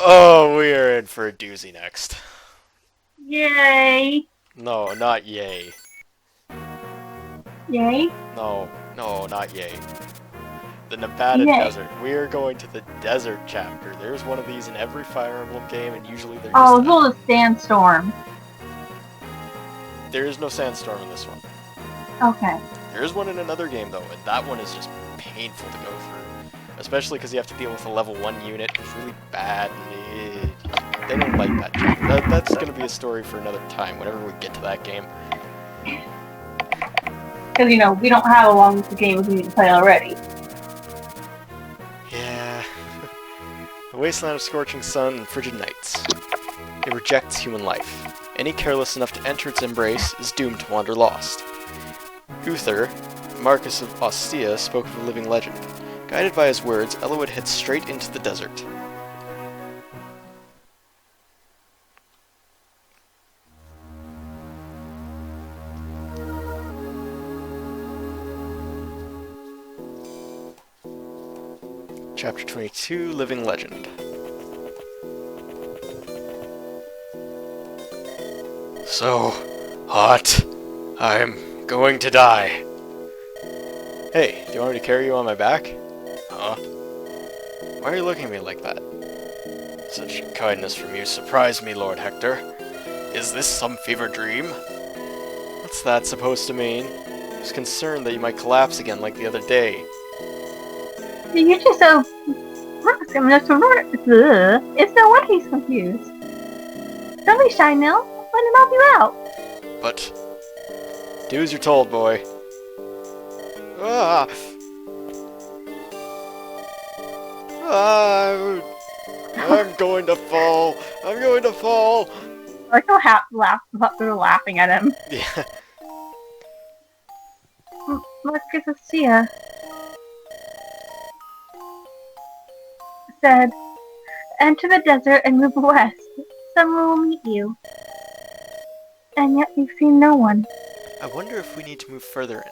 Oh, we are in for a doozy next. Yay! No, not yay. Yay! No, no, not yay. The Nevada Yay! desert. We are going to the desert chapter. There's one of these in every Fire Emblem game, and usually they're just Oh, it's all a sandstorm. there is no sandstorm in this one. Okay. There is one in another game though, and that one is just painful to go through. Especially because you have to deal with a level 1 unit. It's really bad. And they don't like that chapter. That's going to be a story for another time, whenever we get to that game. Because, we don't have a long game we need to play already. Yeah. The wasteland of scorching sun and frigid nights. It rejects human life. Any careless enough to enter its embrace is doomed to wander lost. Uther, Marquis of Ostia, spoke of a living legend. Guided by his words, Ella would head straight into the desert. Chapter 22, Living Legend. So hot. I'm going to die. Hey, do you want me to carry you on my back? Huh? Why are you looking at me like that? Such kindness from you surprised me, Lord Hector. Is this some fever dream? What's that supposed to mean? I was concerned that you might collapse again like the other day. You're just so... It's no wonder he's confused. Don't be shy, Nell. Let him help you out. But do as you're told, boy. Ah! Ah! I'm going to fall. I'm going to fall. Like they're laughing at him. Yeah. Marcus of Sia said, enter the desert and move west. Someone will meet you. And yet you've seen no one. I wonder if we need to move further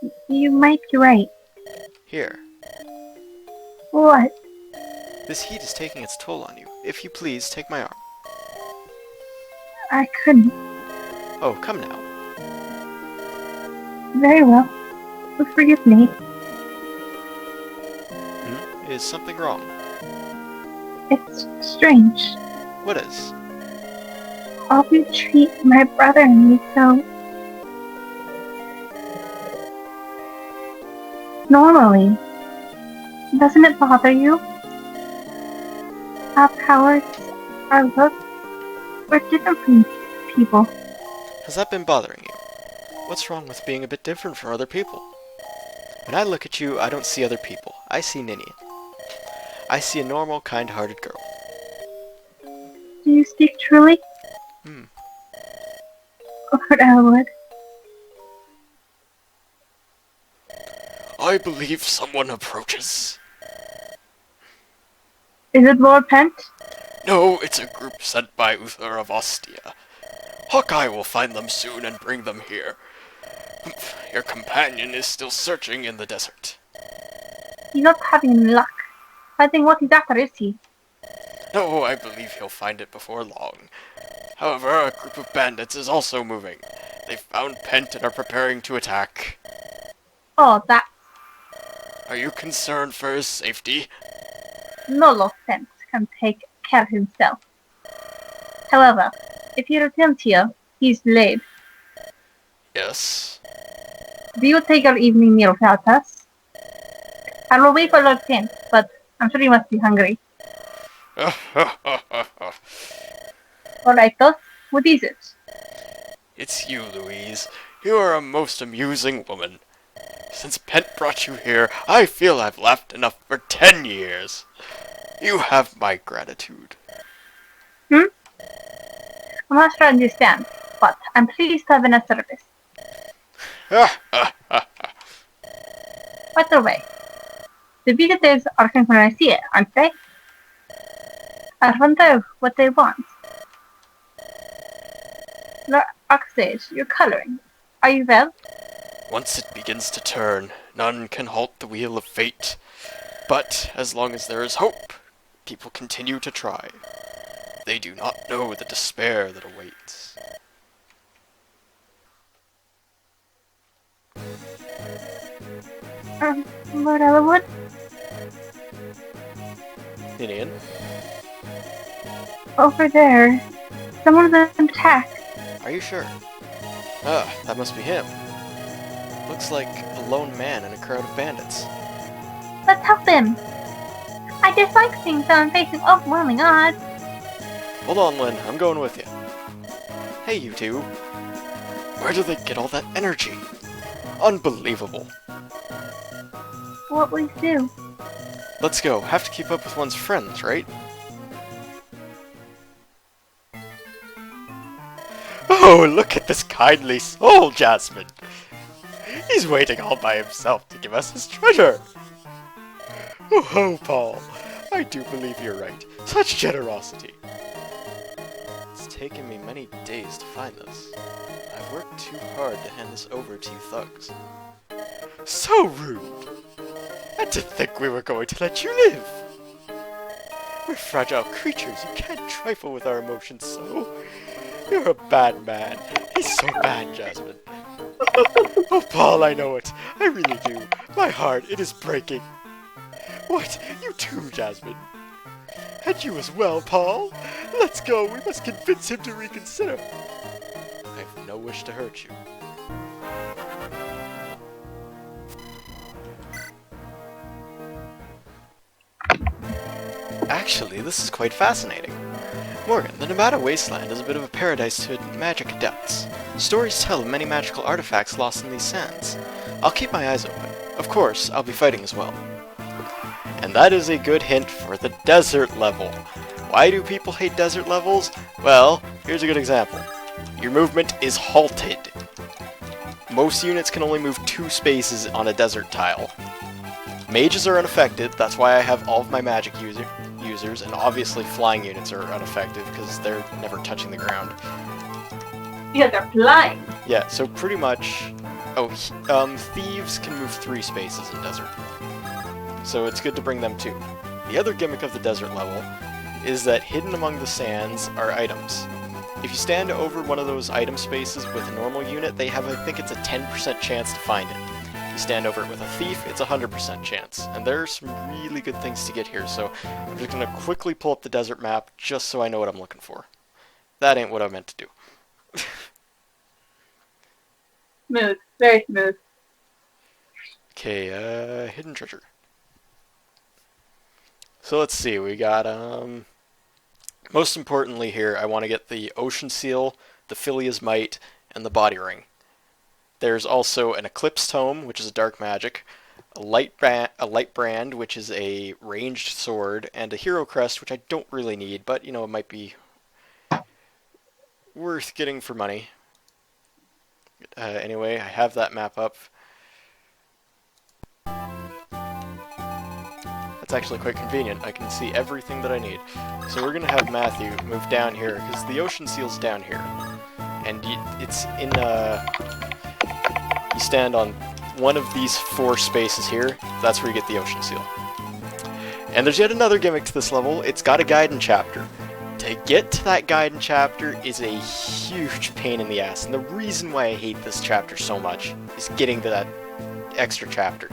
in. You might be right. Here. What? This heat is taking its toll on you. If you please, take my arm. I couldn't. Oh, come now. Very well. Forgive me. Is something wrong? It's strange. What is? All you treat my brother and me so... normally. Doesn't it bother you? Our powers, our looks, we're different from people. Has that been bothering you? What's wrong with being a bit different from other people? When I look at you, I don't see other people. I see Ninian. I see a normal, kind-hearted girl. Do you speak truly? Lord Elwood. I believe someone approaches. Is it Lord Pent? No, it's a group sent by Uther of Ostia. Hawkeye will find them soon and bring them here. Your companion is still searching in the desert. He's not having luck. I think what he's after is he. No, I believe he'll find it before long. However, a group of bandits is also moving. They found Pent and are preparing to attack. Oh, that... Are you concerned for his safety? no Lord Pent can take care of himself. However, if he returns here, he's delayed. Yes. Do you take your evening meal without us? I will wait for Lord Pent, but I'm sure you must be hungry. Alright, though. What is it? It's you, Louise. You are a most amusing woman. Since Pent brought you here, I feel I've laughed enough for 10 years. You have my gratitude. I'm not sure I understand, but I'm pleased to have been of service. By the way, the visitors are coming from Nicaea, aren't they? I wonder what they want. Lord Oxage, you're coloring. Are you well? Once it begins to turn, none can halt the wheel of fate. But as long as there is hope, people continue to try. They do not know the despair that awaits. Lord Elwood? Ninian? Over there. Someone of them attacked. Are you sure? Ah, that must be him. Looks like a lone man in a crowd of bandits. Let's help him. I dislike seeing someone facing overwhelming odds. Hold on, Lynn. I'm going with you. Hey, you two. Where do they get all that energy? Unbelievable. What will you do? Let's go. Have to keep up with one's friends, right? Oh, look at this kindly soul, Jasmine. He's waiting all by himself to give us his treasure. Oh, Paul. I do believe you're right. Such generosity. It's taken me many days to find this. I've worked too hard to hand this over to you thugs. So rude! And to think we were going to let you live! We're fragile creatures, you can't trifle with our emotions so. You're a bad man. He's so bad, Jasmine. Oh, Paul, I know it. I really do. My heart, it is breaking. What? You too, Jasmine? And you as well, Paul? Let's go. We must convince him to reconsider. I have no wish to hurt you. Actually, this is quite fascinating. Morgan, the Nevada Wasteland is a bit of a paradise to magic adepts. Stories tell of many magical artifacts lost in these sands. I'll keep my eyes open. Of course, I'll be fighting as well. And that is a good hint for the desert level. Why do people hate desert levels? Well, here's a good example. Your movement is halted. Most units can only move 2 spaces on a desert tile. Mages are unaffected, that's why I have all of my magic users, and obviously flying units are unaffected because they're never touching the ground. Because they're flying. Yeah, so pretty much... Oh, thieves can move 3 spaces in desert. So it's good to bring them too. The other gimmick of the desert level is that hidden among the sands are items. If you stand over one of those item spaces with a normal unit, they have, I think it's a 10% chance to find it. You stand over it with a thief, it's a 100% chance. And there are some really good things to get here, so I'm just going to quickly pull up the desert map just so I know what I'm looking for. That ain't what I meant to do. Smooth. Very smooth. Okay, hidden treasure. So let's see, we got, most importantly here, I want to get the Ocean Seal, the Philia's Might, and the Body Ring. There's also an Eclipse Tome, which is a dark magic, a light brand, which is a ranged sword, and a Hero Crest, which I don't really need, but, you know, it might be worth getting for money. Anyway, I have that map up. That's actually quite convenient. I can see everything that I need. So we're going to have Matthew move down here, because the Ocean Seal's down here. And it's in, you stand on one of these 4 spaces here. That's where you get the Ocean Seal. And there's yet another gimmick to this level. It's got a Gaiden chapter. To get to that Gaiden chapter is a huge pain in the ass. And the reason why I hate this chapter so much is getting to that extra chapter.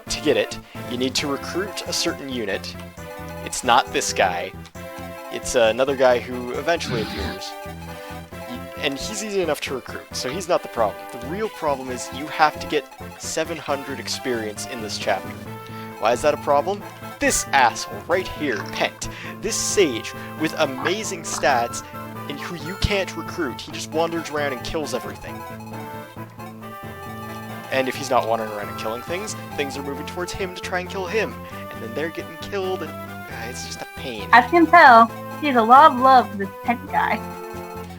To get it, you need to recruit a certain unit. It's not this guy. It's another guy who eventually appears. And he's easy enough to recruit, so he's not the problem. The real problem is you have to get 700 experience in this chapter. Why is that a problem? This asshole right here, Pent, this sage with amazing stats and who you can't recruit, he just wanders around and kills everything. And if he's not wandering around and killing things, things are moving towards him to try and kill him. And then they're getting killed, and it's just a pain. As you can tell, he has a lot of love for this Pent guy.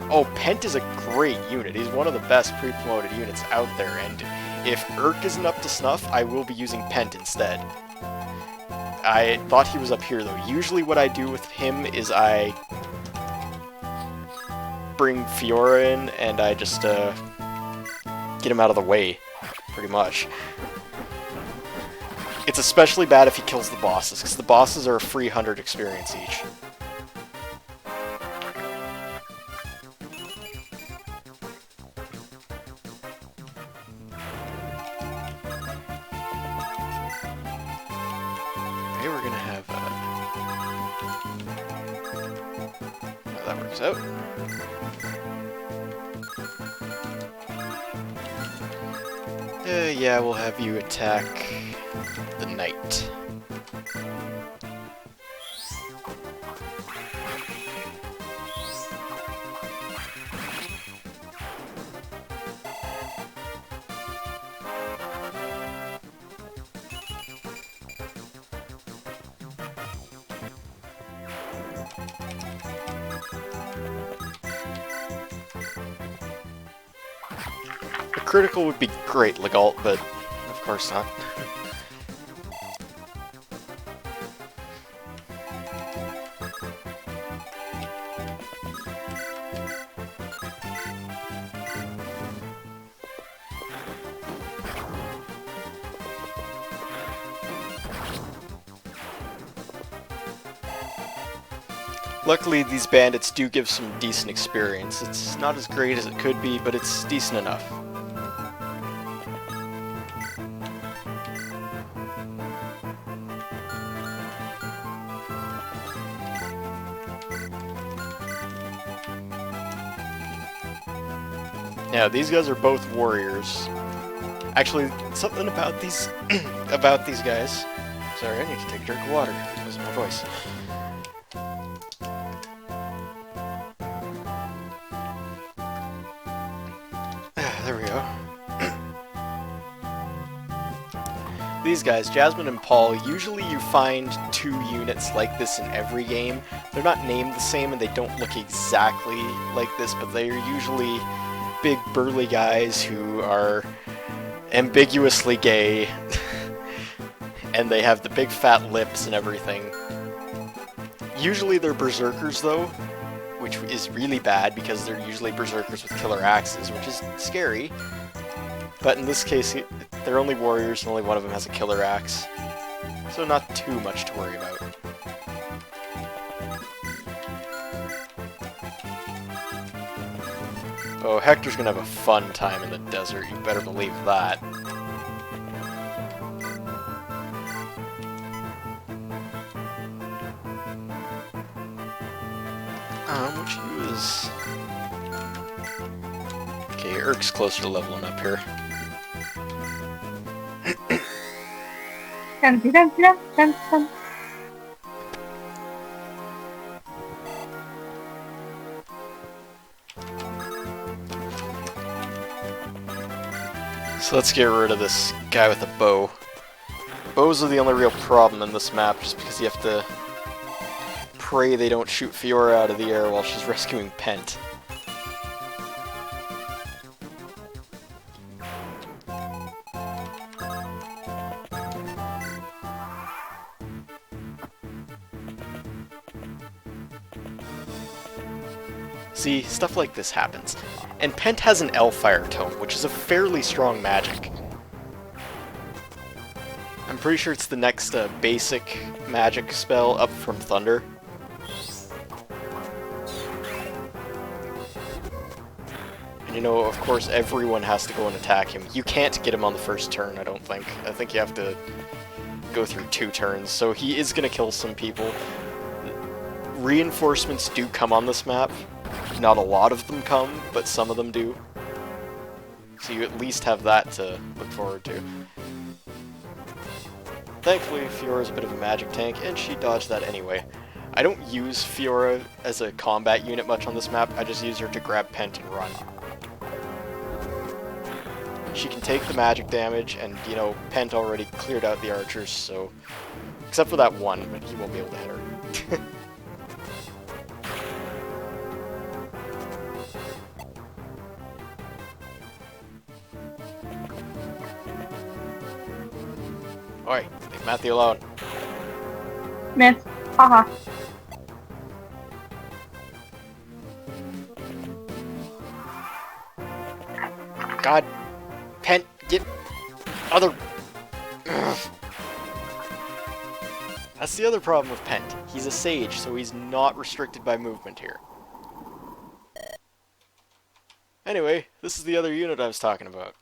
Oh, Pent is a great unit. He's one of the best pre-promoted units out there, and if Urk isn't up to snuff, I will be using Pent instead. I thought he was up here, though. Usually what I do with him is I bring Fiora in, and I just get him out of the way, pretty much. It's especially bad if he kills the bosses, because the bosses are a free 100 experience each. Okay, we're gonna have that works out. Yeah, we'll have you attack the knight. A critical would be great, Legault, but of course not. Luckily, these bandits do give some decent experience. It's not as great as it could be, but it's decent enough. Yeah, these guys are both warriors. Actually, something about these about these guys. Sorry, I need to take a drink of water. Losing my voice. There we go. These guys, Jasmine and Paul, usually you find 2 units like this in every game. They're not named the same and they don't look exactly like this, but they are usually big burly guys who are ambiguously gay and they have the big fat lips and everything. Usually they're berserkers though, which is really bad because they're usually berserkers with killer axes, which is scary. But in this case, they're only warriors and only one of them has a killer axe, so not too much to worry about. Oh, Hector's gonna have a fun time in the desert, you better believe that. Which use... Okay, Urk's closer to leveling up here. Dun, dun, dun, dun, dun. So let's get rid of this guy with a bow. Bows are the only real problem in this map, just because you have to pray they don't shoot Fiora out of the air while she's rescuing Pent. See, stuff like this happens. And Pent has an L-Fire Tome, which is a fairly strong magic. I'm pretty sure it's the next basic magic spell up from Thunder. And you know, of course, everyone has to go and attack him. You can't get him on the first turn, I don't think. I think you have to go through 2 turns, so he is going to kill some people. Reinforcements do come on this map. Not a lot of them come, but some of them do. So you at least have that to look forward to. Thankfully, Fiora's a bit of a magic tank, and she dodged that anyway. I don't use Fiora as a combat unit much on this map, I just use her to grab Pent and run. She can take the magic damage, and, you know, Pent already cleared out the archers, so... Except for that one, but he won't be able to hit her. Alright, leave Matthew alone. Miss. Haha. God. Pent, get... other... Ugh. That's the other problem with Pent. He's a sage, so he's not restricted by movement here. Anyway, this is the other unit I was talking about.